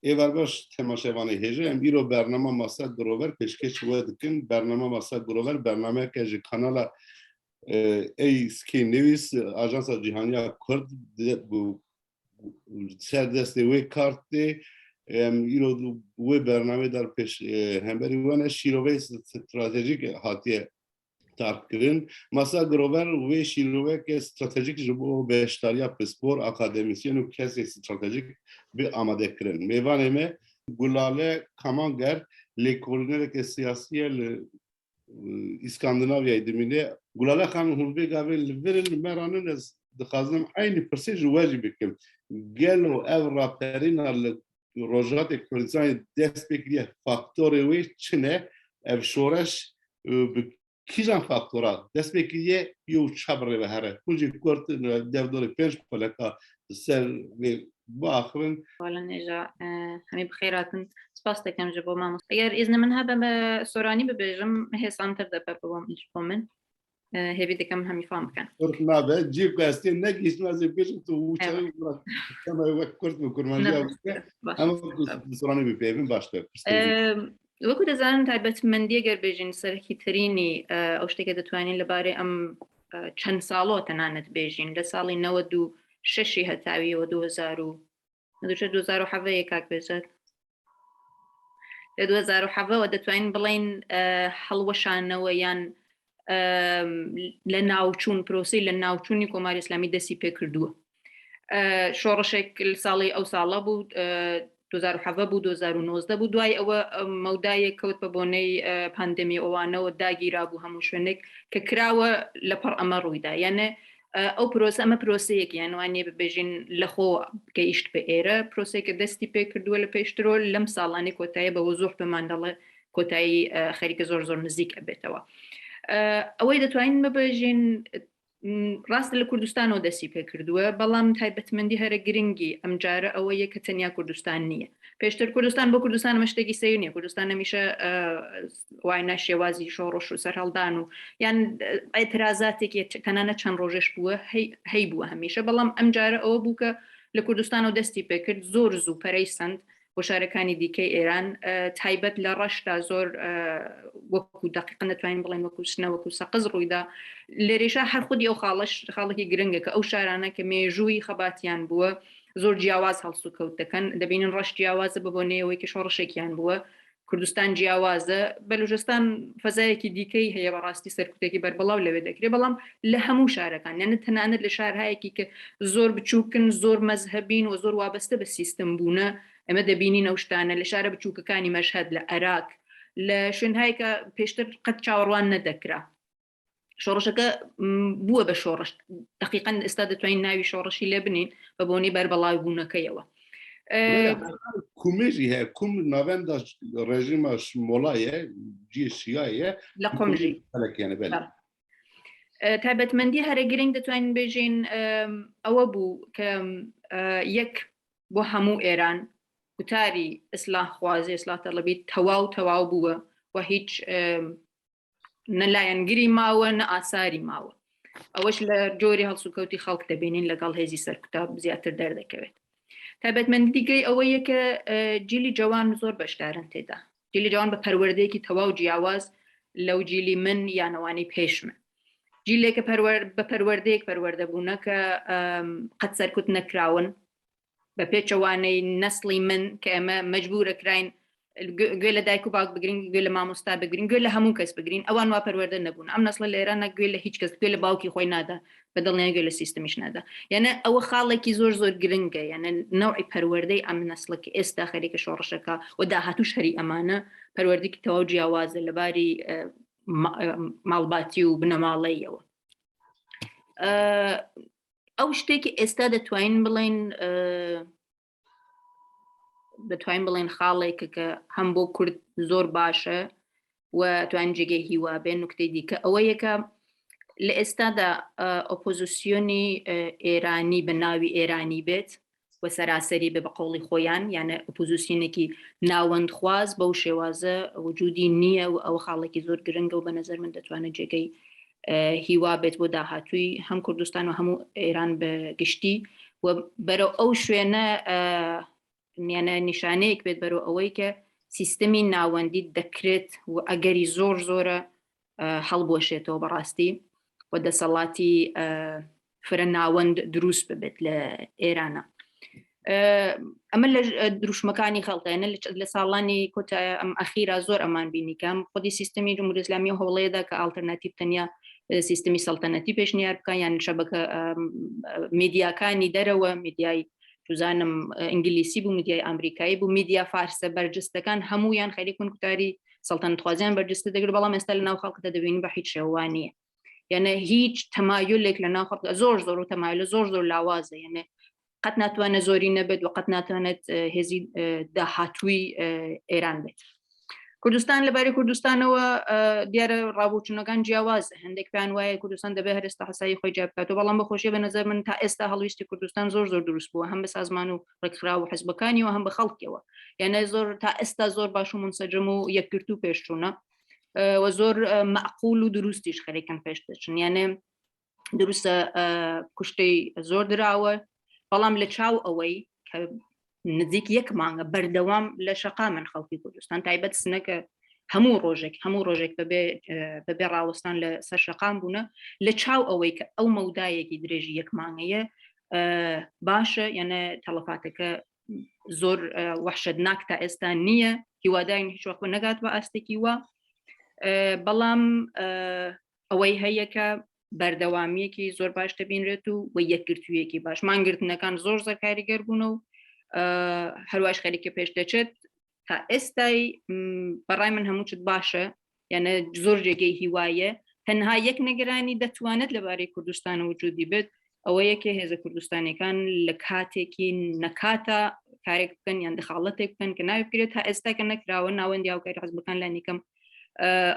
ایوار باش تماشاوانی هجه ام ایرو برنامه ماسا گروور پیشکش ودکن برنامه ماسا گروور برنامه که ج کانال ای سکی نویس آژانس جهانی کرد بو سردست وی کارت ایرو وی برنامه در پیش همبری وانه شیروی استراتژیک هاتیه تارک کردن ماسا گروور وی شیروی که استراتژیک جبو بهشتاریا پسپور اکادمیسیون و کسی استراتژیک به آماده کردن میوانه می گلاله کامانگر لیکولنر که سیاسیه اسکاندیناویای دمینه گلاله خانم هنبی گاوی لورن مرانن از دخازم aynı پرسیج واجب بکم گلو او راپرین روجات کردستان دست بگیره فاکتور وی چنه او شورش کیجان فاکتورات دست بگیره یو چابره به هره کنجی کرد دفتر پنج پلکا سر با آخرین والا نجا همه بخیراتن سپاس دکم جبو ماموس اگر اذن من هبه به سورانی ببیجم حسان تر دبه بوام جبو من هیوی دکم همی فهم کن نه به جیب کاستی نگیش نازی پیشم تو وچه کما وقت کرد میکنم اما سورانی بپیویم باشته وەکو دەزانن تایبەتمەندی ئەگەر بێژین سەرەکی ترینی ئەو شتێکە دەتوانین لەبارەی ئەم چەند ساڵۆ تەنانەت بێژین لە ساڵی 96 هەتاویەوە 2007 کاک بێزێت لە 2007ەوە دەتوانین بڵێن هەڵوەشانەوە یان لە ناوچوون پرۆسی لە ناوچوونی کۆماری ئیسلامی دەستی پێ کردووە شۆڕشێک ساڵی ئەو ساڵە بوو 2007 بوو 2019 بوو دوای ئەوە مەودایەک کەوت بە بۆنەی پاندەمی ئەوانەوە داگیرا بوو هەموو شوێنێک کە کراوە لەپەڕ ئەمە ڕوویدا یانە ئەو پرۆسە ئەمە پرۆسەیەک یانوانێ ببێژین لەخۆ گەیشت بە ئێرە پرۆسێکە دەستی پێ کردووە لە پێشترۆ لەم ساڵانەی کۆتاییە بە وزوح بمان دەڵێ کۆتایی خەریکە زۆر زۆر نزیک ئەبێتەوە ئەوەی دەتوانین ببێژین ڕاستە لە کوردستانەوە دەستی پێ کردووە بەڵام تایبەتمەندی هەرە گرنگی ئەم جارە ئەوەیە کە تەنیا کوردستان نییە پێشتر کوردستان بۆ کوردستان مەشتێکی سەیر نییە کوردستان هەمیشە واینا شێوازی شۆڕش و سەرهەڵدان و یان ئەترازاتێکی تەنانەت چەند ڕۆژێش بووە هەی بووە هەمیشە بەڵام ئەم جارە ئەوە بوو کە لە کوردستانەوە دەستی پێ کرد زۆر زوو پەرەی سند بۆ شارەکانی دیکەی ئێران تایبەت لە ڕەشدا زۆر وەکو دقیقا نەتوانین بڵێن وەکو سنە وەکو سەقز ڕوویدا لێرێشە هەر خودی ئەو خاڵێکی گرنگە کە ئەو شارانە کە مێژووی خەباتیان بووە زۆر جیاواز هەڵسو کەوت دەکەن دەبینن ڕەش جیاوازە ببۆنەوەی کە شۆڕشێکیان بووە کوردستان جیاوازە بەلوچستان فەزایەکی دیکەی هەیە بەڕاستی سەرکوتێکی بەربەڵاو لەوێ دەکرێت بەڵام لە هەموو شارەکان یانە تەنانەت لە شارهایەکی کە زۆر بچووکن زۆر مەزهەبین و زۆر وابەستە بە سیستم بوونە ئەمە دەبینین ئەو شتانە لە شارە بچووکەکانی مەشهەد لە عێراق لە شوێنهایی کە پێشتر قەت چاوەڕوان نەدەکرا شۆڕشەکە بووە بە شۆڕش دقیقاً ئێستا دەتوانین ناوی شۆڕشی لێ بنین بە بۆنەی بەربەڵاو بوونەکەیەوە کومێژی هەیە کوم ناوەندا ڕێژیمە شمۆڵایە جێ شیایە لە قۆمژی تایبەتمەندی هەرە گرنگ دەتوانین بێژین ئەوە بوو کە یەک بۆ هەموو ئێران وتاری ئیسلاح خوازی ئیسلاح تەڵەبی تەواو بووە و هیچ نەلایەنگری ماوە نە ئاساری ماوە ئەوەش لە جۆری هەڵسوکەوتی خەڵک دەبینین لەگەڵ هێزی سەرکوتا زیاتر دەردەکەوێت تایبەتمەندی دیکەی ئەوەیە کە جیلی جوان زۆر بەشدارن تێدا جیلی جوان بە پەروەردەیەکی تەواو جیاواز لەو جیلی من یانەوانی پێشمە جیلێکە بە پەروەردەیەک پەروەردەبوونە کە قەت سەرکوت نەکراون بە پێچەوانەی نەسڵی من کە ئەمە مەجبورەکراین گوێ لە دایک و باوک بگرین گوێ لە مامۆستا بگرین گوێ لە هەموو کەس بگرین ئەوان وا پەروەردە نەبوون ئەم نەسڵە لە ئێرانە گوێ لە هیچ کەس گوێ لە باوکی خۆی نادا بەدڵنیان گوێ لە سیستمیش نادا یانە ئەوە خاڵێکی زۆر زۆر گرنگە یانە نەوعی پەروەردەی ئەم نەسڵەکە ئێستا خەریکە شۆڕشەکە و داهاتوو شەری ئەمانە پەروەردەیەکی تەواو جیاوازە لەباری ماڵباتی و بنەماڵەیەوە ئەو شتێکی ئێستا دەتوانین بڵێن خاڵێکە کە هەم بۆ کورد زۆر باشە و توانین جێگەی هیوا بێن نوکتەی دیکە ئەوەیە کە لە ئێستادا ئۆپۆزیسیۆنی ئێرانی بە ناوی ئێرانی بێت و سەراسەری بە قەوڵی خۆیان یانە ئۆپۆزیسیۆنێکی ناوەندخواز بەو شێوازە وجودی نییە و ئەو خاڵێکی زۆر گرنگە و بە نەزەر من دەتوانێت جێگەی هیوا بێت بۆ داهاتووی هەم کوردستان و هەموو ئێران بە گشتی و بەرەو ئەو شوێنە یانە نیشانەیەک بێت بەرەو ئەوەی کە سیستەمی ناوەندی دەکرێت و ئەگەری زۆرە هەڵبۆشێتەوە بەڕاستی و دەسەڵاتی فرە ناوەند دروست ببێت لە ئێرانە. ئەمە لە دروشمەکانی خەڵکانە لە ساڵانی کۆتا ئەم ئەخیرا زۆر ئەمان بینیکەم خودی سیستەمی جمهوری ئیسلامی هەوڵەیەدا کە ئالتەرناتیڤ تەنیا سیستەمی سەڵتەنەتی پێشنیار بکە یان شەبەکە میدیاکانی دەرەوە میدیای توزانم ئینگلیسی بوو میدیای ئەمریکایی بوو میدیا فارسە بەرجستەکان هەمویان خەریک بوون کوتاری سەڵتەنەتخوازیان بەرجستە دەگرت بەڵام ئێستا لە ناو خەڵکدا دەبینی بە هیچ شێوانیە یعنی هیچ تەمایلێک لە ناو خەڵک زۆر و تەمایل زۆر لاوازە یعنی قەت ناتوانێت زۆری نەبێت و قەت ناتوانێت هێزی داهاتووی ئێران بێت. کوردستان لەبارەی کوردستانەوە دیارە ڕابوچوونەکان جیاوازە هەندێک پێیان وایە کوردستان دەبێت هەر ئێستا هەسایی خۆی جیا بکاتەوە بەڵام بەخۆشیە بە نەزەر من تا ئێستا هەڵویستی کوردستان زۆر دروست بووە هەم بە سازمان و ڕێکخرا و حیزبەکانی و هەم بە خەڵکیەوە یعنی زۆر تا ئێستا زۆر باش و منسەجم و یەکگرت و پێشچوونە و زۆر مەعقول و دروستیش خەریکن پێش دەچن یعنی دروستە کوشتەی زۆر دراوە بەڵام لە چاو ئەوەی کە نزیک یەک مانگە بەردەوام لە شەقا من خەڵکی کوردستان تایبەت سنەکە هەموو ڕۆژێک بەبێ ڕاوەستان لە سەر شەقام بوونە لە چاو ئەوەی کە ئەو مەودایەکی درێژی یەک مانگەیە باشە یعنی تەڵەفاتەکە زۆر وەحشەتناک تا ئێستا نییە هیوادارین هیچ وەخت نەگات بە ئاستێکی وە بەڵام ئەوەی هەیە کە بەردەوامیەکی زۆر باش دەبینرێت و یەکگرتوویەکی باش مانگرتنەکان زۆر کاریگەر بوون و هەروەش خەریکە پێش دەچێت تا ئێستای بەڕای من هەمووچت باشە یعنی زۆر جێگەی هیوایە تەنها یەک نەگەرانی دەتوانێت لەبارەی کوردستان وجودی بێت ئەوەیە کە هێزە کوردستانیەکان لە کاتێکی نەکاتە کارێک بکەن یان دەخاڵەتێک بکەن کە ناوی بکرێت تا ئێستا کە نەکراوە ناوەندی هاوکاری حیزبەکان لانیکەم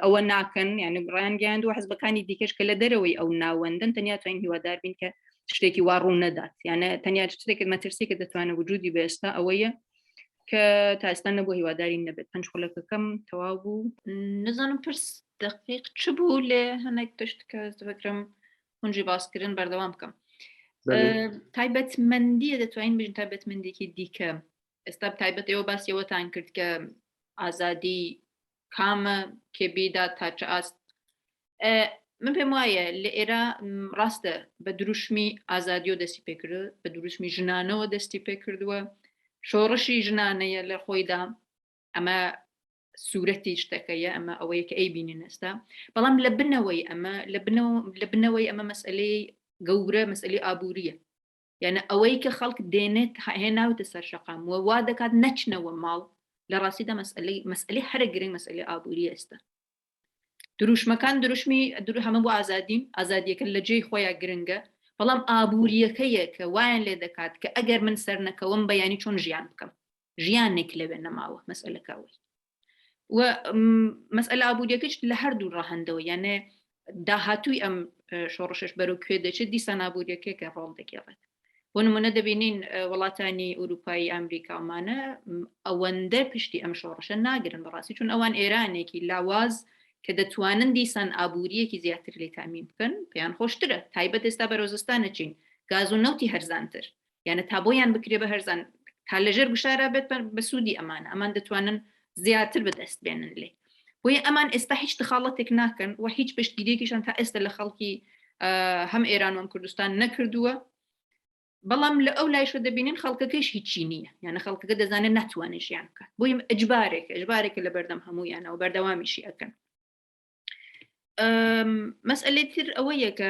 ئەوە ناکەن یعنی ڕیان گەیاند و حیزبەکانی دیکەش کە لە دەرەوەی ئەو ناوەندن تەنیا توانین هیوادار بین کە شتێکی وا ڕوو نەدات یعنی تەنیا شتێک مەترسی کە دەتوانێت وجودی بە ئێستا ئەوەیە کە تا ئێستا نەبوو هیواداری نەبێت پنج خولەکەکەم تەواو بوو نزانم پرس دقیق چ بوو لێ هەنێک تشت کە دەفکرم هەنجی باسکردن بەردەوام بکەم تایبەتمەندیە دەتوانین بژین تایبەتمەندێکی دیکە ئێستا تایبەت ئێوە باسیەوەتان کرد کە ئازادی کامە کێبیدا تا چه ئاست من پێم وایە لە ئێرە ڕاستە بە دروشمی ئازادی و دەستی پێکرد بە دروشمی ژنانەوە دەستی پێکردووە شۆڕشی ژنانەیە لە خۆیدا ئەمە سوورەتی شتەکەیە ئەمە ئەوەیە کە ئەی بینین ئێستا بەڵام لە بنەوەی ئەمە مەسئلەی گەورە مەسئلەی ئابووریە یعنی ئەوەی کە خەڵک دێنێت هێناوتە سەر شەقام و وا دەکات نەچنەوە ماڵ لە ڕاستیدا مەسئلەی هەرە گرنگ مەسئلەی ئابووری ئێستا دروشمەکان دروشمی هەمە بۆ ئازادیەکە لە جێی خۆیان گرنگە بەڵام ئابووریەکەیە کە وایان لێ دەکات کە ئەگەر من سەر نەکەوم بەیانی چۆن ژیان بکەم ژیانێک لەوێ نەماوە مەسئلەکەوەی و مەسئلە ئابووریەکەش لە هەردوو ڕاهەندەوە یعنی داهاتووی ئەم شۆڕشش بەرەو کوێ دەچێت دیسان ئابووریەکەیە ڕۆڵ دەگێڕێت بۆ نمونە دەبینین وڵاتانی ئوروپایی ئەمریکاومانە ئەوەندە پشتی ئەم شۆڕشە ناگرن بەڕاستی چون ئەوان ئێرانێکی لاواز کە دەتوانن دیسان ئابووریەکی زیاتر لێ تامین بکەن پێیان خۆشترە تایبەت ئێستا بە ڕۆزستانە چین گاز و نەوتی هەرزانتر یعنی تا بۆیان بکرێ بە هەرزان تا لەژێر گشارە بێت بە سوودی ئەمان دەتوانن زیاتر بەدەست بێنن لێ بۆیە ئەمان ئێستا هیچ دخاڵەتێک ناکەن و هیچ پشتگیریەکیشان تا ئێستا لە خەڵکی هەم ئێران و کوردستان نەکردووە بەڵام لە ئەو لایشە دەبینین خەڵکەکەش هیچی نییە یعنی خەڵکەکە دەزانێت ناتوانێت ژیان بکات بۆی ئەجبارێکە لە بەردەم هەموویانەوە بەردەوامیشی ئەکەن مەسئلەی تر ئەوەیە کە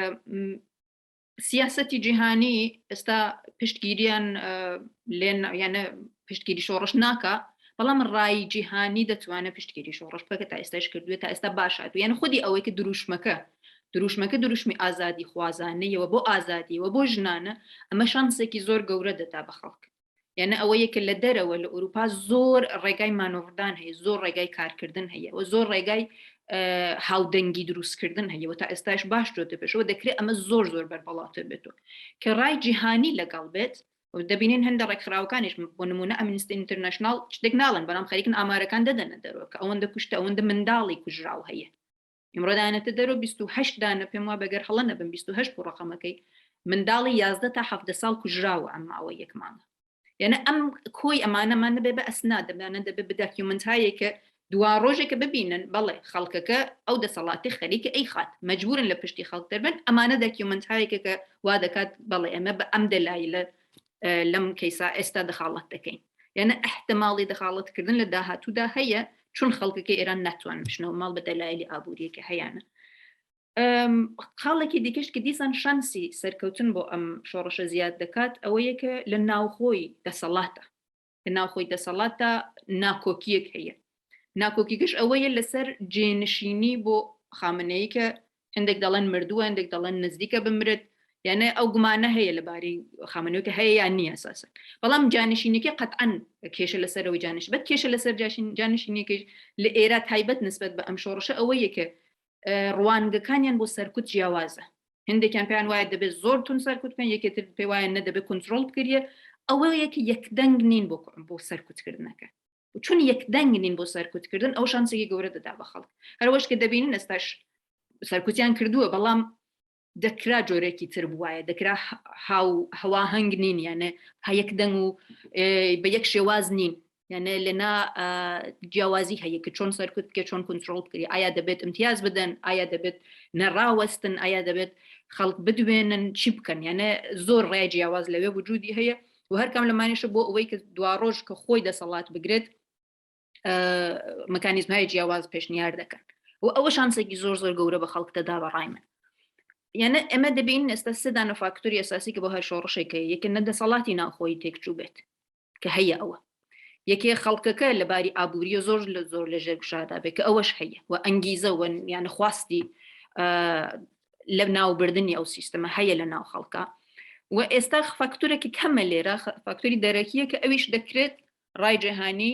سیاسەتی جیهانی ئێستا پشتگیریان لێن یانە پشتگیری شۆڕش ناکە بەڵام ڕای جیهانی دەتوانێت پشتگیری شۆڕش بکە تا ئێستاش کردوێت تا ئێستا باشات یعنی خودی ئەوەی کە دروشمەکە دروشمی ئازادی خوازانەیەوە بۆ ئازادیەوە بۆ ژنانە ئەمە شانسێکی زۆر گەورە دەدا بە خەڵک یعنی ئەوەیە کە لە دەرەوە لە ئوروپا زۆر ڕێگای مانۆڤردان هەیە زۆر ڕێگای کارکردن هەیە و زۆر ڕێگای هاودەنگی دروستکردن هەیە و تا ئێستاش باش دۆتە پێشەوە دەکرێت ئەمە زۆر بەربەڵاتە بێتەوە کە ڕای جیهانی لەگەڵ بێت و دەبینین هەندە ڕێکخراوەکانیش بۆ نمونە ئەمنیستی ئینتەرنەشناڵ شتێک ناڵن بەڵام خەریکن ئامارەکان دەدەنە دەرەوە کە ئەوەندە کوشتە ئەوەندە منداڵی کوژراو هەیە ئیمڕۆدانێتە دەرەوە 28 دانە پێم وا بەگەر هەڵە نەبن 28 بۆ ڕقەمەکەی منداڵی 11 تا 17 ساڵ کوژراوە ئەمما ئەوە یەک مانگە یعنی ئەم کۆی ئەمانەمانە بێ بە ئەسناد دەبیانە دەبێ بە داکیومنتایەکە دوا ڕۆژێکە ببینن بەڵێ خەڵکەکە ئەو دەسەڵاتی خەریکە ئەی خات مەجبورن لە پشتی خەڵک دەبن ئەمانە داکیومنتایەکە کە وا دەکات بەڵێ ئەمە بە ئەم دەلایلە لەم کەیسا ئێستا دەخاڵەت دەکەین یعنی احتمالی دەخاڵەتکردن لە داهاتوودا هەیە چون خەڵکەکەی ئێران ناتوان بشنەوە ماڵ بە دەلایلی ئابوووریەکە هەیەە خاڵێکی دیکەش کە دیسان شانسی سەرکەوتن بۆ ئەم شۆڕشە زیاد دەکات ئەوەیە کە لە ناوخۆی دەسەڵاتە لە ناوخۆی دەسەڵاتە ناکۆکیەک هەیە ناکۆکیگەش ئەوەیە لەسەر جێنشینی بۆ خامنەیە کە هەندێک دەڵێن مردووە هەندێک دەڵێن نزدیکە بمرێت یعنی ئەو گومانە هەیە لەباری خامنەوەکە هەیە یان نییە ئەساسن بەڵام جانشینێکی قەتعەن کێشە لەسەرەوەی جانش بەت کێشە لەسەر جانشینێکی لە ئێرە تایبەت نسبەت بە ئەم شۆڕشە ئەوەیە کە ڕوانگەکانیان بۆ سەرکوت جیاوازە هەندێکیان پێیان وایە دەبێت زۆر تون سەرکوت بکەن یەکێتر پێی وایە نەدەبێت کنترۆل بکرێ ئەوەیە کە یەکدەنگ نین بۆ سەرکوتکردنەکە چون یەکدەنگ نین بۆ سەرکوتکردن ئەو شانسێکی گەورە دەدا بە خەڵک هەروەش کە دەبینن ئێستاش سەرکوتیان کردووە بەڵام دەکرا جۆرێکی تر بوایە دەکرا هەوا هەنگ نین یانە یەکدەنگ و بە یەک شێواز نین یعنی لەنا جیاوازی هەیە کە چۆن سەرکوت بکە چۆن کنترۆل بکری ئایا دەبێت امتیاز بدەن ئایا دەبێت نەڕاوەستن ئایا دەبێت خەڵک بدوێنن چی بکەن یعنی زۆر ڕای جیاواز لەوێ وجودی هەیە و هەرکەم لەمانیشە بۆ ئەوەی کە دوا ڕۆژ کە خۆی دەسەڵات بگرێت مەکانیزمهای جیاواز پێشنیار دەکەن و ئەوە شانسێکی زۆر زۆر گەورە بە خەڵک دەدا بەڕای من یعنی ئەمە دەبین ئێستا سێدانە فاکتۆری ئەساسی کە بۆ هەر شۆڕشێکە یەکە نەدەسەڵاتی ناوخۆی تێکچوو بێت کە هەیە ئەوە یەکێ خەڵکەکە لەباری ئابووریە زۆر لە ژێرگشادا بێت کە ئەوەش هەیە و ئەنگیزە و یعنی خواستی لە ناوبردننی ئەو سیستەمە هەیە لە ناو خەڵکە و ئێستا فاکتورێکی کەمە لێرە فاکتۆری دەرەکیە کە ئەویش دەکرێت ڕای جیهانی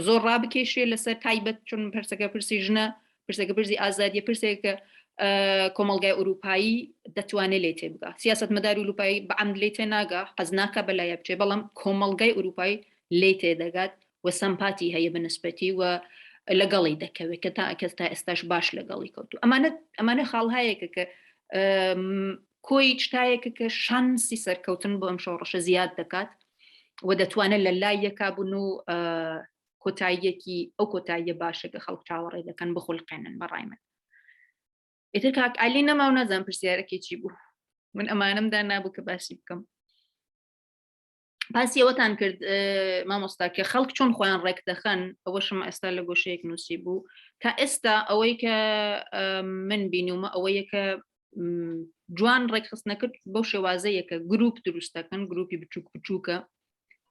زۆر ڕابکێشێ لەسەر تایبەت چون پرسەکە پرسی ژنە پرسەکە پرسی ئازادیە پرسێکە کۆمەڵگای ئوروپایی دەتوانێت لێ تێبگا سیاست مەداری ئوروپایی بە عەمد لێ تێناگا حەز ناکە بەلایە بچێ بەڵام کۆمەڵگای ئوروپایی لێ تێدەگات و سەمپاتی هەیە بنسبەتی و لەگەڵی دەکەوێت کە تا ئەکەستا ئێستاش باش لەگەڵی کەوتو ئەمانە خاڵهایەکە کە کۆی شتایەکە کە شانسی سەرکەوتن بۆ ئەم شۆڕشە زیاد دەکات و دەتوانێت لە لای یەکابوون و کۆتاییەکی ئەو کۆتاییە باشەکە خەڵک چاوەڕێ دەکەن بخولقێنن بەڕای من ئیتر کاک عەلی نەما و نازانم پرسیارەکەی چی بوو من ئەمانەمدا نابوو کە باسی بکەم باسی ئەوەتان کرد مامۆستا کە خەڵک چۆن خۆیان ڕێک دەخەن ئەوەشم ئێستا لە گۆشەیەک نووسی بوو تا ئێستا ئەوەی کە من بینیومە ئەوەیە کە جوان ڕێکخستنەکرد بەو شێوازەیە کە گروپ دروست دەکەن گروپی بچووک بچووکە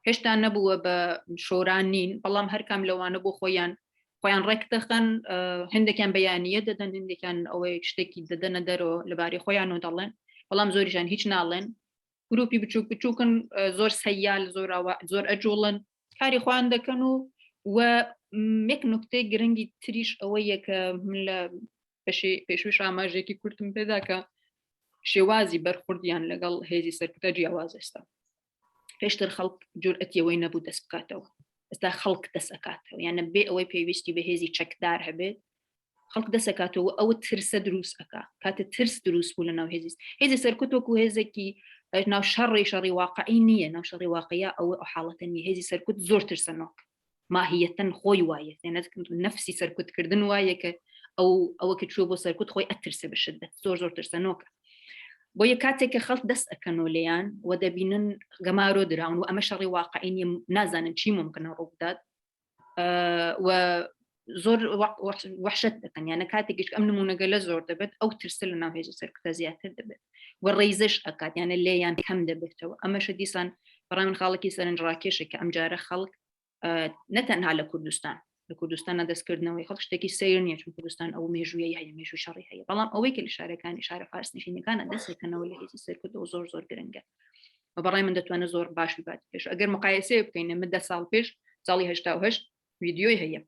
هێشتا نەبووە بە شۆران نین بەڵام هەرکام لەوانە بۆ خۆیان ڕێک دەخەن هەندێکیان بەیانیە دەدەن هەندێکیان ئەوەی شتێکی دەدەنە دەرەوە لەباری خۆیان و دەڵێن بەڵام زۆریشان هیچ ناڵێن گروپی بچووک بچووکن زۆر سەیال زۆر ئەجوڵن کاری خۆیان دەکەن و یەک نوکتەی گرنگی تریش ئەوەیە کە من لە پێشویش ئاماژێکی کورتم پێداکە شێوازی بەرخوردیان لەگەڵ هێزی سەرکوتە جیاواز ئێستا پێشتر خەڵک جورئەتیەوەی نەبوو دەست بکاتەوە ئێستا خەڵک دەسەکاتەوە یانە بێ ئەوەی پێویستی بە هێزی چەکدار هەبێت خەڵک دەسەکاتەوە ئەوە ترسە دروست ئەکا کاتە ترس دروست بوو لە ناو هێزی سەرکوت وەکو هێزێکی ناو شەڕی واقعی نییە ناو شەڕی واقعیا ئەوە حاڵەتە نیە هێزی سەرکوت زۆر ترسەنۆک ماهیەتەن خۆی وایە نەفسی سەرکوتکردن وایە کە ئەوە کە چووە بۆ سەرکوت خۆی ئەترسە بشدت زۆر ترسەنۆکە بۆ یە کاتێک کە خەڵک دەست ئەکەنەوە لێیان و دەبینن گەمارۆ دراون و ئەمە شەڕی واقعی نیە نازانن چی ممکنە ڕوو بدات و زۆر وحشت دەکەن یانە کاتێکیش ئەم نمونەگە لە زۆر دەبێت ئەو ترسە لە ناو هێزی سەرکوتە زیاتر دەبێت و ڕێیزش ئەکات یانە لێیان کەم دەبێتەوە ئەمەشە دیسان بەڕای من خاڵێکی سەرنجڕاکێشە کە ئەم جارە خەڵک نەتەنها لە کوردستانە دەستکردنەوەی خەڵک شتێکی سیر نییە چون کوردستان ئەو مێژوویە هەیە مێژووی شەڕی هەیە بەڵام ئەوەی کە لە شارەکانی شارە فارس نشینەکانە دەستێکەنەوە لە هێزی سەرکوت و زۆر گرنگە و بەڕای من دەتوانێت زۆر باش بات پێش ئەگەر مقایسە بکەینە من 10 ساڵ پێش ساڵی 88 ڤیدیۆی هەیە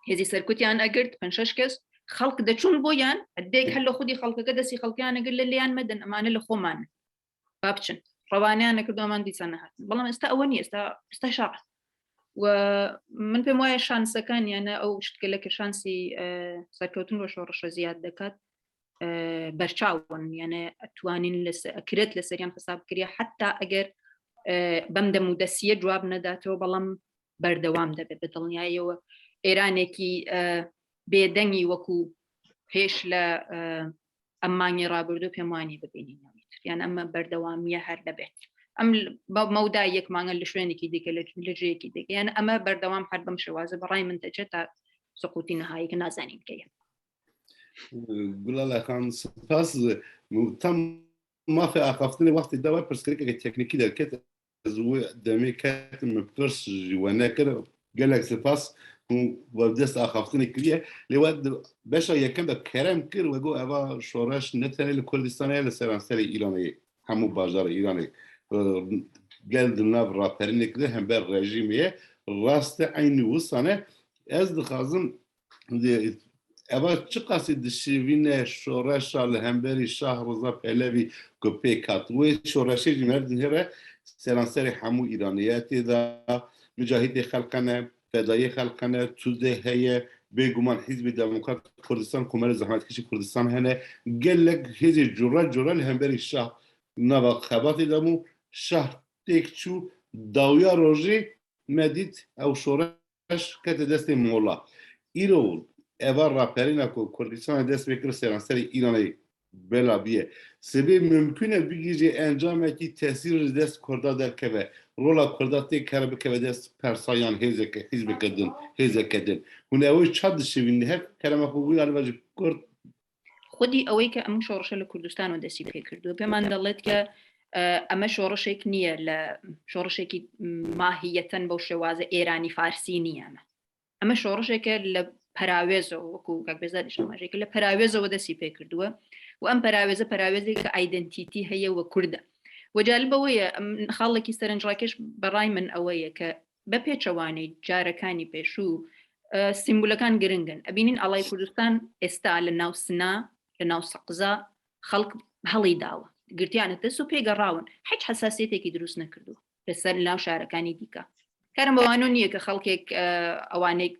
هێزی سەرکوتیان ئەگرت 5-6 کەس خەڵک دەچوون بۆیان ئەدێک هەر لە خودی خەڵکەکە دەستی خەڵکیان ئەگەر لە لێیان مەدەن ئەمانە لە خۆمان با بچن ڕەوانیان نەکردومان دیسان نەهاتن بەڵام ئێستا ئەوە نیە ئێستا شاڕ و من پێم وایە شانسەکان یانە ئەو شتگەلە کە شانسی سەرکەوتن بۆ شۆڕشە زیاد دەکات بەرچاون یانە ئەتوانین ئەکرێت لە سەریان حساب بکرێ حتا ئەگەر بەم دەمودەسیە جواب نەداتەوە بەڵام بەردەوام دەبێت بە دڵنیاییەوە ئێرانێکی بێدەنگی وەکو پێش لە ئەممانی ڕابردوو پێم وانی ببینینەوەیت یان ئەمە بەردەوامیە هەر دەبێت ئەم مەودای یەک مانگە لە شوێنێکی دیکە لە ژێیەکی دیکە یان ئەمە بەردەوام هەر بەم شێوازە بەڕای من دەچێت تا سقوتی نەهایی کە نازانین کەیە گولالا خان سپاس tam mafê axaftinê wextê de we pirsgirêkeke teknîkî derket ez wê demê ketim min pirs ji we nekir gelek spas we dest axaftinê kiriye lê we beşa yekem de kerem kir we got eva şoreş ne tenê li Kurdistanê li seranserê Îranê hemû bajarê Îranê gel di nav raperînê kir hem ber rejimê rast e eynî wisane ez dixwazim eva çi qasî dişîvîne şoreşa li hemberî Şah Reza Pelevî ku pêk hat wê şoreşê jî merdin here seranserê hemû Îraniyetê de mücahîdê xelqene fedayê xelqene tuzê heye bêguman Hîzbê Demokrat Kurdistan Komerê Zehmetkeşî Kurdistan hene gelek hêzê cura cura li hemberî Şah nava xebatê de bû Şah têk çû dawiya rojê me dît ew şoreş kete destê mola îro eva raperîna ku Kurdistanê dest pê kir seranserê Îranê bela biye sibê mümkün e bigîjê encamekî tesîr ji dest Kurda derkeve rola Kurda tê kere bikeve dest persayan hêzeke hîzbeke din hêzeke din hûn ew çad dişîvîn hev kerema xwe wî aliva ji Kurd خودی ئەوەی کە ئەم شۆڕشە لە کوردستان و دەستی پێ کردووە پێمان دەڵێت کە ئەمە شۆڕشێک نییە لە شۆڕشێکی ماهیەتەن بەو شێوازە ئێرانی فارسی نییەمە ئەمە شۆڕشێکە لە پەراوێزەوە وەکو کاکبێزادیشماژێکە لە پەراوێزەوە دەستی پێ کردووە و ئەم پەراوێزە پەراوێزێک کە ئایدەنتیتی هەیە وە کووردە وەجالبەوەیە خاڵێکی سەرنجڕاکێش بەڕای من ئەوەیە کە بە پێچەوانەی جارەکانی پێشوو سیمبولەکان گرنگن ئەبینین ئاڵای کوردستان ئێستا لە ناو سنا لە ناو سەقزا خەڵک هەڵی داوە گرتیانە دەست و پێگەڕاون هیچ حساسیتێکی دروست نەکردووە لەسەر ناو شارەکانی دیکە کارم بەوانۆ نییە کە خەڵکێک ئەوانێک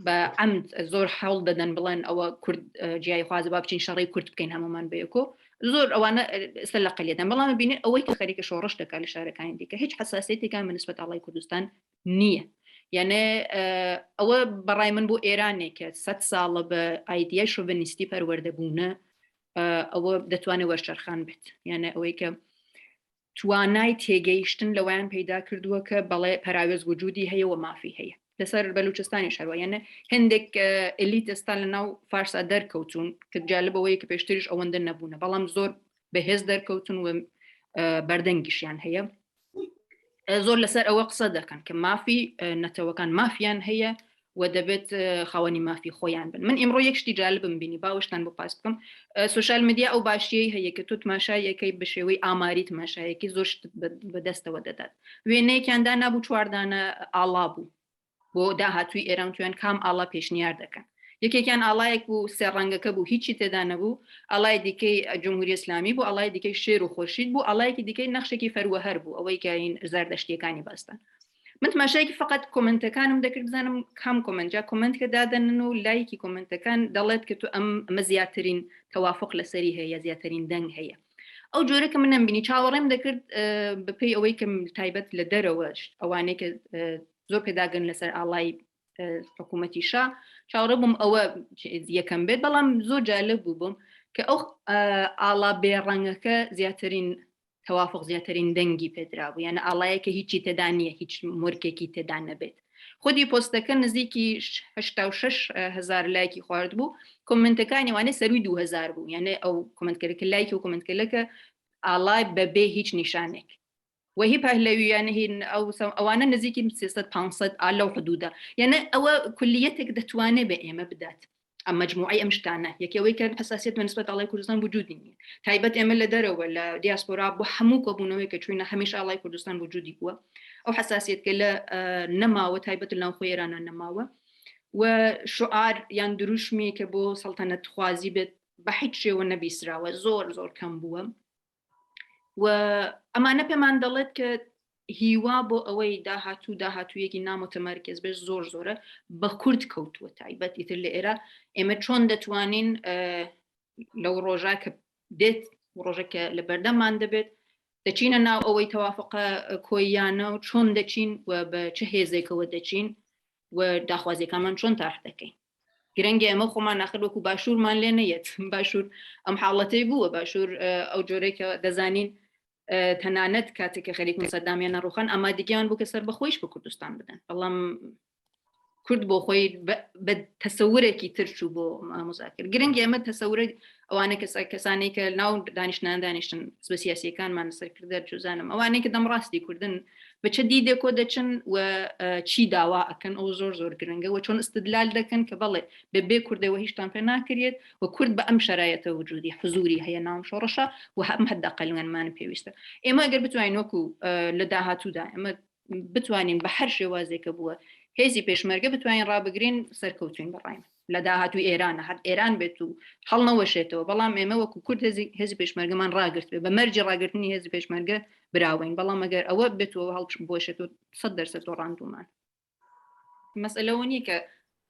بە ئەمد زۆر حەوڵ دەدەن بڵێن ئەوە کورد جیای خوازە با بچین شەڕی کورد بکەین هەمومان بەیەکۆ زۆر ئەوانە ئێستا لە قەلیەدەن بەڵام ببینێت ئەوەی کە خەریکە شۆڕش دەکات لە شارەکانی دیکە هیچ حساسیتێکان بەنسبەت ئاڵای کوردستان نییە یعنی ئەوە بەڕای من بۆ ئێرانێکە 100 ساڵە بە ئایدیای شۆڤینیستی پەروەردەبوونە ئەوە دەتوانێت وەرچەرخان بێت یعنی ئەوەی کە توانای تێگەیشتن لەوایان پەیدا کردووە کە بەڵێ پەراوێز وجودی هەیە و مافی هەیە لەسەر بەلوچستانی شەروایانە هەندێک ئەلیت ئێستا لە ناو فارسا دەرکەوتون کە جالبەوەی کە پێشتریش ئەوەندە نەبوونە بەڵام زۆر بەهێز دەرکەوتون و بەردەنگیشیان هەیە زۆر لەسەر ئەوە قسە دەکەن کە مافی نەتەوەکان مافیان هەیە و دەبێت خاوەنی مافی خۆیان بن من ئیمڕۆ یەک شتی جالبم بینی باوەشتان بۆ پاس بکەم سوشال میدیا ئەو باشیەی هەیە کە تۆ تماشایەکەی بە شێوەی ئاماری تماشایەکی زۆر بەدەستەوە دەدات وێنەیەکیاندا نابوو چواردانە ئاڵا بوو بۆ داهاتووی ئێران توێن کام ئاڵا پێشنیار دەکەن یەکێکیان ئاڵایەک بوو سێ ڕەنگەکە بوو هیچی تێدا نەبوو ئاڵای دیکەی جمهوری ئیسلامی بوو ئاڵای دیکەی شێر و خۆشید بوو ئاڵایەکی دیکەی نەخشێکی فەروەهەر بوو ئەوەی کە این زەردەشتیەکانی باستان من تماشایەکی فقط کۆمنتەکانم دەکرد بزانم کام کۆمنتجا کۆمنت کە دادەنن و لایکی کۆمنتەکان دەڵێت کە تو ئەمە زیاترین تەوافق لەسەری هەیە زیاترین دەنگ هەیە ئەو جۆرە کە منم بینی چاوەڕێم دەکرد بەپێی ئەوەی کە تایبەت لە دەرەوە ئەوانەی کە زۆر پێداگەن لەسەر ئاڵای حکوومەتی شا چاوەڕێ بووم ئەوە یەکەم بێت بەڵام زۆر جالب بوو بووم کە ئەو ئاڵا بێڕەنگەکە زیاترین تەوافق زیاترین دەنگی پێدرا بوو یعنی ئاڵایەکە هیچی تێدا نییە هیچ مورکێکی تێدا نەبێت خودی پۆستەکە نزیکی 86,000 لایکی خوارد بوو کۆمنتەکانی وانێ سەروی 2000 بوو یعنی ئەو کۆمنتکەرەکە لایکی و کۆمنتکەلەکە ئاڵای بەبێ هیچ نیشانێک وهی پهلویانه هین ئەوانە نزیکی 300-500 لەو حدودا یعنی ئەوە کولیەتێک دەتوانێت بە ئێمە بدات ئەم مجموعی ئەم شتانە یەکەوەی کە حساسیت بەنسبەت ئاڵای کوردستان وجودی نییە تایبەت ئێمە لە دەرەوە لە دیاسپۆرا بۆ هەموو کۆبوونەوەی کە چوینە هەمیشە ئاڵای کوردستان وجودی بووە ئەو حساسیت کە لە نەماوە تایبەت لەناو خۆی ئێرانە نەماوە و شعار یان دروشمی کە بۆ سەڵتەنەت خوازی بێت بە هیچ شێوە نەبیسراوە زۆر زۆر کەم بووە و ئەمانە پێمان دەڵێت کە هیوا بۆ ئەوەی داهاتوویەکی نامۆتەمەرکێز بێت زۆر زۆرە بە کورد کەوتووە تایبەت ئیتر لە ئێرە ئێمە چۆن دەتوانین لەو ڕۆژە کە دێت ڕۆژەکە لە بەردەمان دەبێت دەچینە ناو ئەوەی تەوافقە کۆییانە و چۆن دەچین و بە چه هێزێکەوە دەچین و داخوازیەکانمان چۆن تاق دەکەین گرنگی ئەمە خۆمان ناخر وەکو باشوورمان لێ نەیەت باشوور ئەم حاڵەتەی بووە باشوور ئەو جۆرێکە دەزانین تەنانەت کاتێککە خەریک سەدامیانە ڕوخان ئامادەگیان بوو کە سەر بەخۆیش بە کوردستان بدەن بەڵام کورد بۆ خۆی بە تەسەورێکی ترچوو بۆ مزاکر گرنگی ئەمە تەسەورە ئەوانە کەسانێک کە ناو دانیشتان دانیشتن بە سیاسیەکانمان سەرکردە جوزانم ئەوانەیە کە دەمڕاستی کوردن بچە دیدێکۆ دەچن و چی داوا ئەکەن ئەو زۆر گرنگە و چۆن استدلال دەکەن کە بەڵێ بێ کوردەوە هیچتان پێ ناکرێت و کورد بە ئەم شرایەتە وجودی حزوری هەیە ناوم شۆڕەشە و هەم حداقەلمانمان پێویستە ئێمە ئەگەر بتوانین وەکو لە داهاتوودا ئەمە بتوانین بە هەر شێوازێکە بووە هێزی پێشمەرگە بتوانین ڕابگرین سەرکەوتوین بەڕایم لە داهاتوی ئێرانە هەر ئێران بێت و هەڵنەوەشێتەوە بەڵام ئێمە وەکو کورد هێزی پێشمەرگەمان ڕاگرت بێ بە مەرجی ڕاگرتنی هێزی پێشمەرگە براوین بەڵام ئەگەر ئەوە بێتەوە هەڵ بۆشێتەوە 100% ڕاندومان مەسئلەوە نیە کە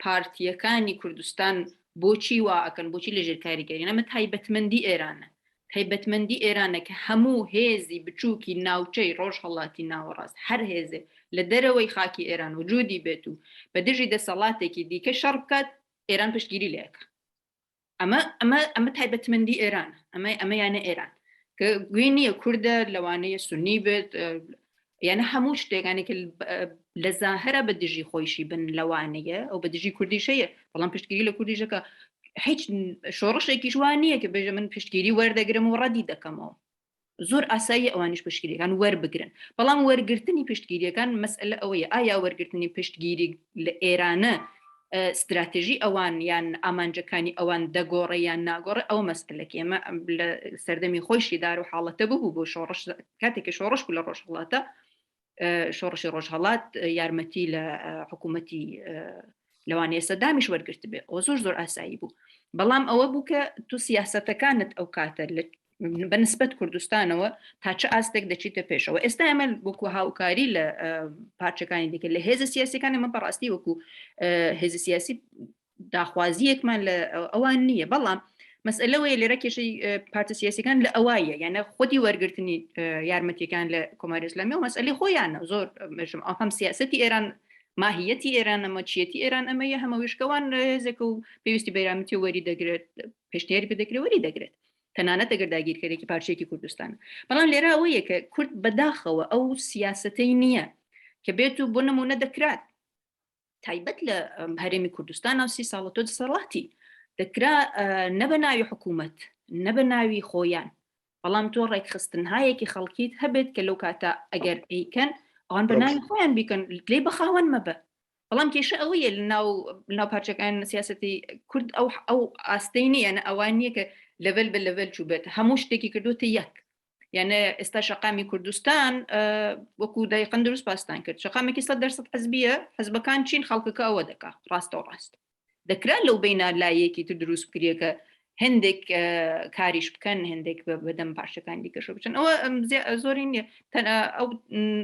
پارتیەکانی کوردستان بۆچی وا ئەکەن بۆچی لە ژێر کاریگەری ئەمە تایبەتمەندی ئێرانە تایبەتمەندی ئێرانە کە هەموو هێزی بچووکی ناوچەی ڕۆژهەڵاتی ناوەڕاست هەر هێزێ لە دەرەوەی خاکی ئێران وجودی بێت و بە دژی دەسەڵاتێکی دیکە شەڕ بکات ئێران پشتگیری لێکە ئەمە تایبەتمەندی ئێران ئەمە یانە ئێران کە گوێ نییە کووردە لەوانەیە سونی بێت یانە هەموو شتێکانێک لە زاهرە بە دژی خۆیشی بن لەوانەیە ئەو بە دژی کوردیشەیە بەڵام پشتگیری لە کوردیشەکە هیچ شۆڕشێکی جوان نییە کە بێژە من پشتگیری وەردەگرم و ڕەدی دەکەمەوە زۆر ئاسایی ئەوانش پشتگیریەکان وەربگرن بەڵام وەرگرتنی پشتگیریەکان مەسئلە ئەوەیە ئایا وەرگرتنی پشتگیری لە ئێرانە استراتژی ئەوان یان ئامانجەکانی ئەوان دەگۆڕێ یان ناگۆڕێ ئەو مەسئلەکی ئێمە لە سەردەمی خۆشی دار و حاڵەتە ببوو بۆ شۆڕش کاتێکی شۆڕش بوو لە ڕۆژهەڵاتە شۆڕشی ڕۆژهەڵات یارمەتی لە حکوومەتی لەوانەیە سەدامیش وەرگرت بێ ئەو زۆر ئاسایی بوو بەڵام ئەوە بوو کە تو سیاسەتەکانت ئەو کاتە بەنسبەت کوردستانەوە تا چه ئاستێک دەچیتە پێشەوە ئێستا ئەمە وەکو هاوکاری لە پارچەکانی دیکە لە هێزە سیاسیەکان ئەمە بەڕاستی وەکو هێزە سیاسی داخوازیەکمان لە ئەوان نییە بەڵام مەسئلەوەیە لێرە کێشەی پارتە سیاسیەکان لە ئەوایە یانە خۆتی وەرگرتنی یارمەتیەکان لە کۆماری ئیسلامی و مەسئلەی خۆیانە زۆر هەم سیاسەتی ئێران ماهیەتی ئێران ئەمە چیەتی ئێران ئەمەیە هەمە وشکەوان هێزێک و پێویستی بەیرامەتی وەری دەگرێت پێشنیاری بدەکرێت وەری دەگرێت تەنانەت ئەگەر داگیرکەرێکی پارچەیەکی کوردستان بەڵام لێرە ئەوەیە کە کورد بەداخەوە ئەو سیاسەتەی نییە کە بێت و بۆ نمونە دەکرات تایبەت لە هەرێمی کوردستان ئەو 30 ساڵە تۆ دەسەڵاتی دەکرا نەبە ناوی حکوومەت نەبە ناوی خۆیان بەڵام تۆ ڕێکخستنهایەکی خەڵکیت هەبێت کە لەو کاتە ئەگەر ئەیکەن ئەوان بە ناوی خۆیان بیکەن لێ بەخاوەن مەبە بەڵام کێشە ئەوەیە لەناو پارچەکان سیاسەتی کورد ئەو ئاستەی نیە ئەوان نییە کە لەڤل بە لەڤل چوو بێت هەموو شتێکی کردوتە یەک یعنی ئێستا شەقامی کوردستان وەکو دایقەن دروست پاستان کرد شەقامێکی 100% حزبیە حزبەکان چین خەڵکەکە ئەوە دەکا ڕاستە دەکرا لەو بینە لایەکی تر دروست بکرێ کە هەندێک کاریش بکەن هەندێک بەدەم پارچەکان دیکەشە بچن ئەوە زۆری نییە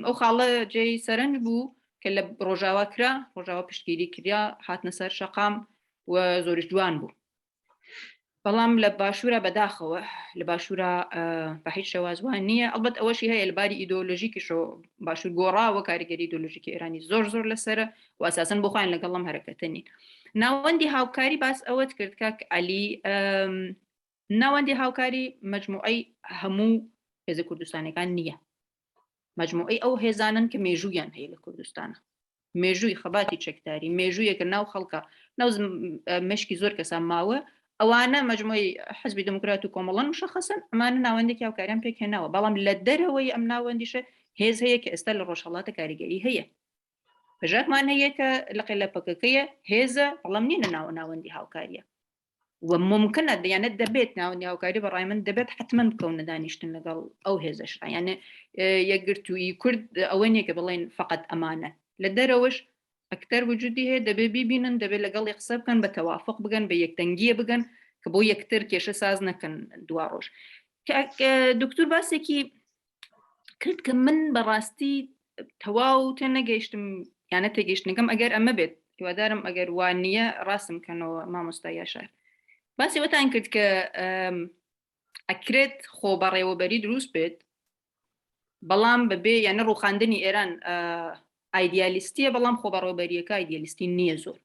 ئەو خاڵە جێی سەرنج بوو کە لە ڕۆژاوا کرا ڕۆژاوا پشتگیری کریا هاتنە سەر شەقام و زۆریش جوان بوو بەڵام لە باشوورە بەداخەوە لە باشوورە بە هیچ شێوازوان نییە ئەلبەت ئەوەشی هەیە لەباری ئیدۆلۆژیکیشۆ باشوور گۆڕاوە کاریگەری ئیدۆلۆژیکی ئێرانی زۆر لەسرە و ئاساساً بۆ خۆیان لەگەڵم هەرەکەتە نین ناوەندی هاوکاری باس ئەوەت کرد کاک عەلی ناوەندی هاوکاری مەجموعەی هەموو هێزە کوردستانەکان نییە مەجموعەی ئەو هێزانن کە مێژوویان هەیە لە کوردستانە مێژووی خەباتی چەکداری مێژوویەکە ناو خەڵکە ناو مشکی زۆر کەسان ماوە ئەوانە مەجموعی حزبی دموکرات و کۆمەڵەن مشەخەسن ئەمانە ناوەندێکی هاوکاریان پێکهێناوە بەڵام لە دەرەوەی ئەم ناوەندیشە هێز هەیە کە ئێستا لە ڕۆژهەڵاتە کاریگەری هەیە بەژاکمان هەیە کە لە قەلەپەکەکەیە هێزە بەڵام نینە ناوەندی هاوکاریە و ممکنە دەیانێت دەبێت ناوەندی هاوکاری بەڕای من دەبێت حتمما بکەونە دانیشتن لەگەڵ ئەو هێزەشرا یانە یەکگرتووی کورد ئەوە نییە کە بڵێن فقط ئەمانە لە دەرەوەش ئەکتەر وجودی هەیە دەبێ بیبینن دەبێت لەگەڵ قسە بکەن بە تەوافق بگەن بە یەکتەنگیە بگەن کە بۆ یەکتر کێشە ساز نەکەن دوا ڕۆژ دکتور باسێکی کرد کە من بەڕاستی تەواو تێنەگەیشتم یانە تێگەیشتنەکەم ئەگەر ئەمە بێت هیوادارم ئەگەر وانە ڕاستم کەنەوە مامۆستا یاشار باسی وەتان کرد کە ئەکرێت خۆ بەڕێوەبەری دروست بێت بەڵام بەبێ یانە ڕووخاندنی ئێران ئایدیالیستیە بەڵام خۆبەڕێوەبەریەکە ئایدیالیستی نییە زۆر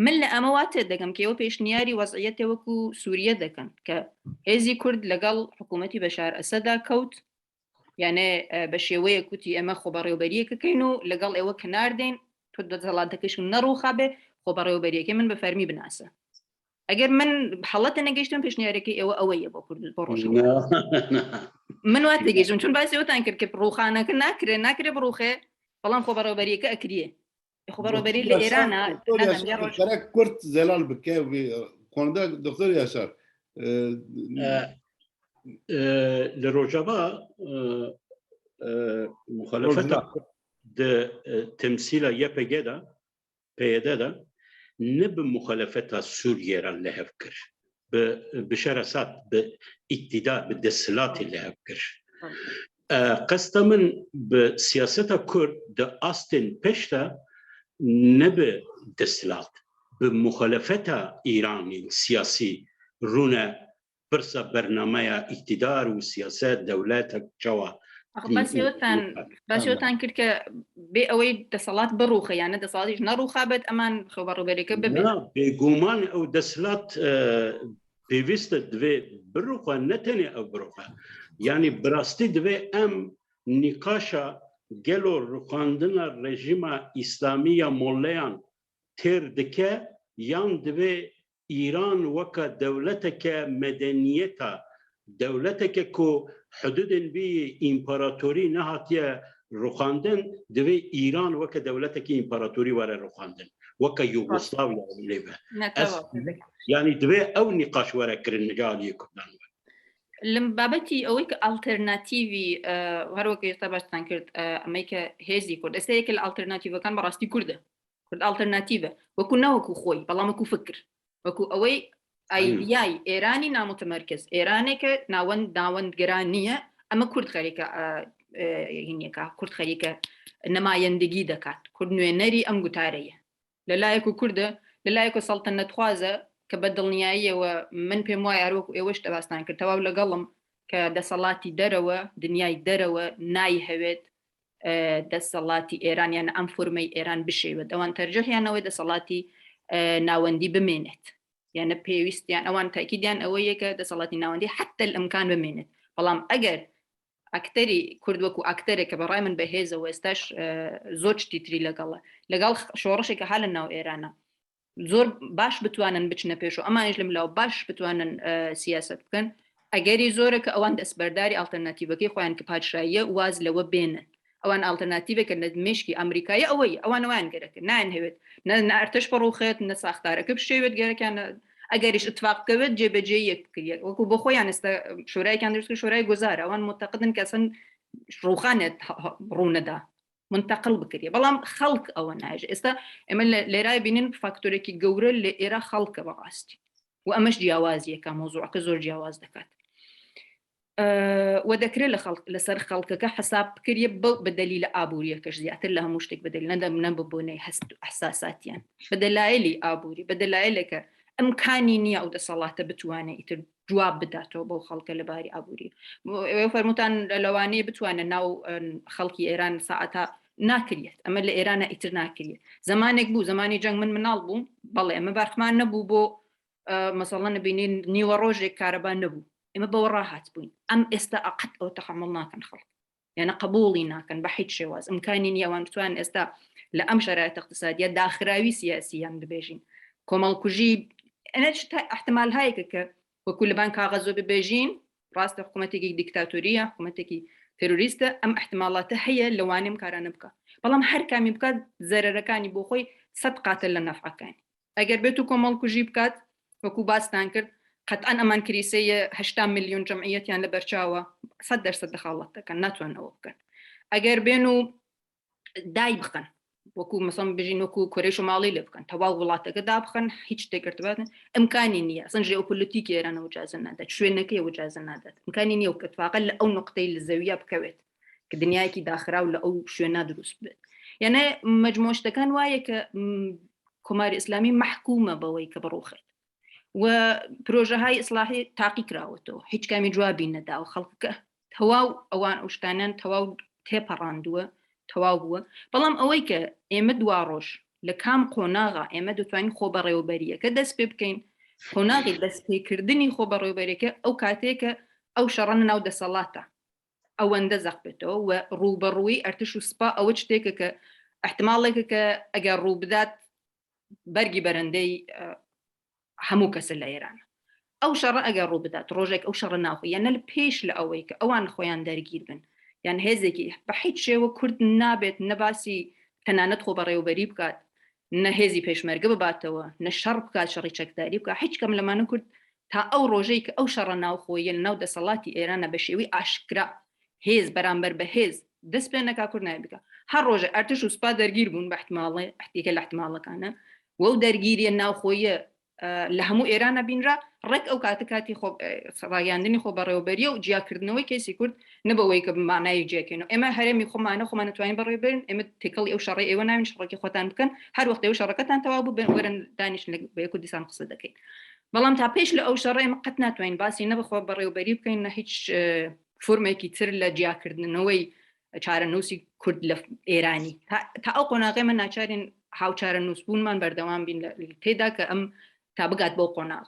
من لە ئەمە واتە دەگەم کە ئێوە پێشنیاری وەزعیەتە وەکو سووریە دەکەن کە هێزی کورد لەگەڵ حکوومەتی بەشار ئەسەدا کەوت یانە بە شێوەیە کوتی ئەمە خۆبەڕێوەبەریەکەکەین و لەگەڵ ئێوە کنار دێن تۆ دەسەڵاتەکەش نەڕووخا بێ خۆبەڕێوەبەریەکەی من بە فەرمی بناسە ئەگەر من حەڵەتە نەگەیشتم پێشنیارەکەی ئێوە ئەوەیە بۆ کورد بۆ ڕۆژ من وا تێگەیشتم چون باسی ئەوتان کرد کە ڕووخانەکە ناکرێ بڕوخێ بەڵام خۆبەڕێوەبەریەکە ئەکریە خۆبەڕێوەبەری لە ئێرانە کورد زێلال بکە خۆندا دکتۆر یاشار لە ڕۆژەوا مخالفەتە تمثیلە یەپێگێدا پێدەدا نه به مخالفت سوریه را لحف کرد به بشار اسد به اقتدار به دستلات لحف کرد قصد من به سیاست کرد ده آستین پشتا نه به دستلات به مخالفت ایرانی سیاسی رونه برسا برنامه اقتدار و سیاست دولت جوا باسیۆتان کرد کە بێ ئەوەی دەسەڵات بڕوخە یانە دەسەڵاتیش نەڕووخا بێت ئەمان خۆبەڕێوەبەریەکە ببێت بێگومان ئەو دەسەڵات پێویستە دوێ بڕوخە نەتەنێ ئەو بڕوخە یعنی بڕاستی دوێ ئەم نیقاشە گەلۆ ڕوخاندنە ڕێژیمە ئیسلامیە مۆڵەیان تێر دکە یان دوێ ئیران وەکە دەولەتێکە مەدەنیەتە دولتێکە کو حدودن بی ئیمپەراتۆری نەهاتیە ڕوخاندن دوێ ئیران وەکە دەولەتێکی ئیمپەراتۆری وەرە ڕوخاندن وەکە یوگۆسلاویا لێبە یعنی دوێ ئەو نیقاش وەرەکردن نگالی کوردان لەم بابەتی ئەوەی کە ئالتەرناتیڤی هەروەکە ئێستا باسان کرد ئەمەی کە هێزی کورد ئێستەیەکە لە ئالتەرناتیڤەکان بەڕاستی کوردە کورد ئالتەرناتیڤە وەکو نەوەکو خۆی بەڵام وەکو فکر وەکو ئەوەی ئایدیای ئێرانی نامتەمەرکز ئێرانێکە ناوەندگەران نییە ئەمە کورد خەریکە هینیەکە کورد خەریکە نەمایەندگی دەکات کورد نوێنەری ئەم گوتارەیە لەلایەک و کوردە لەلایەک و سەڵتەنەتخوازە کە بە دڵنیاییەوە من پێم وایە هەروەکو ئێوەش دەباستان کرد تەواو لەگەڵم کە دەسەڵاتی دەرەوە دنیای دەرەوە نایهەوێت دەسەڵاتی ئێران یانە ئەم فۆرمەی ئێران بشێوێت ئەوان تەرجەحیانەوەی دەسەڵاتی ناوەندی بمێنێت یعنی پێویستیان ئەوان تاکیدیان ئەوەیە کە دەسەڵاتی ناوەندی حتى ئەمکان بمێنێت بەڵام ئەگەر ئەکتەری کورد وەکو ئەکتەرێکە بەڕای من بەهێزەوە ئێستاش زۆر شتی تری لەگەڵ شۆڕشێکە هەل ناو ئێرانە زۆر باش بتوانن بچنە پێشەوە ئەمانش لەم لاو باش بتوانن سیاست بکەن ئەگەری زۆرە کە ئەوان دەستبەرداری ئالتەرناتیڤەکەی خۆیان کە پادشاییە واز لەوە بێنن ئەوان ئالتەرناتیڤێکە لە مێشکی ئەمریکایە ئەوەی ئەوان گەرەکە نایەنهەوێت نە ئەرتەش بەڕوخێت نە ساختارەکە بشێوێت گەرەکیانە ئەگەریش اتفاقکەوێت جێبەجێ یەک بکرێت وەکو بۆ خۆیان ئێستا شورایەکیان دروست شورای گۆزارە ئەوان معتەقدن کە ئەسەن ڕووخانێت ڕوونەدا منتەقل بکرێت بەڵام خەڵک ئەوە ناژە ئێستا ئێمە لێرای بینن فاکتۆرێکی گەورە لە ئێرە خەڵکە بەڕاستی و ئەمەش جیاوازیەکە مۆزوعەکە زۆر جیاواز دەکات و دەکرێت لەسەر خەڵکەکە حساب بکرێ بە دەلیلە ئابووریەکەش زیاتر لە هەموو شتێک بە دەلیل نە ببوونەی هەست و ئەحساساتیان بە دەلایلی ئابووری بە دەلایلێکە ئەمکانی نییە ئەو دەسەڵاتە بتوانێت ئیتر جواب بداتەوە بەو خەڵکە لەباری ئابووری فەرموتان لەوانەیە بتوانە ناو خەڵکی ئێران ساعەتا ناکرێت ئەمە لە ئێرانە ئیتر ناکرێت زمانێک بوو زمانی جەنگ من مناڵ بوو بەڵێ ئەمە بارخمان نەبوو بۆ مەسەڵەن نبینین نیوە ڕۆژێک کارەبان نەبوو ئێمە بەوە ڕاهات بووین ئەم ئێستا ئەقەت ئەو تەحمڵ ناکەن خەڵک یعنی قبوڵی ناکەن بە هیچ شێواز ئەمکانی نییە ئەوان بتوان ئێستا لە ئەم شەرایەت اقتصادیە داخراوی سیاسیان ببێژین کۆمەڵکوژی ئەنە احتمال هایەکە کە وەکو لەبان کاغەزۆ ببێژین ڕاستە حکوومەتێکی دیکتاتۆریە حکوومەتێکی تێروریستە ئەم احتمالاتە هەیە لەوانێم کارانە بکە بەڵام هەر کامی بکات زەرەرەکانی بۆ خۆی 100 قاتل لە نەفعەکانی ئەگەر بێت و کۆمەڵکوژی بکات وەکو باستان کرد قەتعاً ئەمان کریسەیە 80 میلیۆن جەمعیەتیان لە بەرچاوە 100% دەخاڵەت دەکەن ناتوان ئەوە بکەن ئەگەر بێن و دای بخەن وەکو مەسەڵ بژین وەکو کۆرەی شماڵی لێ بکەن تەواو وڵاتەکە دابخەن هیچ شتێکردباتن ئەمکانی نییە ئەسەن ژێئۆپۆلیتیکی ئێرانە اجازە نادات شوێنەکەی اجازە نادات ئەمکانی نییە و اتفاقا لە ئەو نقطەی لە زەویە بکەوێت کە دنیایەکی داخراو لە ئەو شوێنە دروست بێت یعنی مەجموع شتەکان وایە کە کۆماری ئیسلامی محکومە بەوەی کە بڕوخێت و پرۆژەهای ئیسلاحی تاقی کراوەتەوە هیچ کامی جوابی نەدا و خەڵکەکە تەواو ئەوان ئەو شتانیان تەواو تێپەڕاندووە تەواو بووە بەڵام ئەوەی کە ئێمە دوا ڕۆژ لە کام قۆناغا ئێمە دەتوانین خۆ بەڕێوەبەریەکە دەست پێ بکەین قۆناغی دەستپێکردنی خۆ بەڕێوەبەریەکە ئەو کاتێکە ئەو شەڕەنە ناو دەسەڵاتە ئەوەندە زەق بێتەوە و ڕوبەڕووی ئەرتش و سوپا ئەوە شتێکە کە احتمالێکە کە ئەگەر ڕوو بدات بەرگی بەرەندەی هەموو کەسە لە ئێرانە ئەو شەڕە ئەگەر ڕوو بدات ڕۆژێک ئەو شەڕە ناخۆ یانە لە پێش لە ئەوەی کە ئەوان خۆیان دەرگیر بن یان هێزێکی بە هیچ شێوە کورد نابێت نەباسی تەنانەت خۆ بەڕێوەبەری بکات نە هێزی پێشمەرگە بباتەوە نە شەڕ بکات شەڕی چەکداری بکات هیچ کەم لەمانە کورد تا ئەو ڕۆژەی کە ئەو شەڕە ناوخۆیە لە ناو دەسەڵاتی ئێرانە بە شێوەی ئاشکرا هێز بەرامبەر بە هێز دەست پێ نەکا کورد نایە بکە هەر ڕۆژە ئەرتش و سوپا دەرگیر بوون بە احتماڵێ احتیکە لە احتماڵەکانە وەو دەرگیریە ناوخۆیە لە هەموو ئێرانە بینرا ڕێک ئەو کاتی ڕاگەاندنی خۆ بەڕێوەبەریە و جیاکردنەوەی کەسی کورد نەبەوەی کە بمانای جێکەین و ئێمە هەرێمی خۆمانە خۆمان نتوانین بەڕێوەبەرین ئێمە تێکەڵی ئەو شەڕی ئێوە ناوین شەڕێکی خۆتان بکەن هەر وەختە ئەو شەڕەکەتان تەواو بوو وەرن دانیشن بە کوردستان قسە دەکەین بەڵام تا پێش لە ئەو شەڕێ ئێمە قەت ناتوانین باسی نەبخۆ بەڕێوەبەری بکەین نە هیچ فۆرمێکی تر لە جیاکردنەوەی چارەنووسی کورد لە ئێرانی تا ئەو قۆناغی من ناچارین هاوچارە نووسبوونمان بەردەوام بین تێدا کە ئەم تا بگات بۆ قۆناغ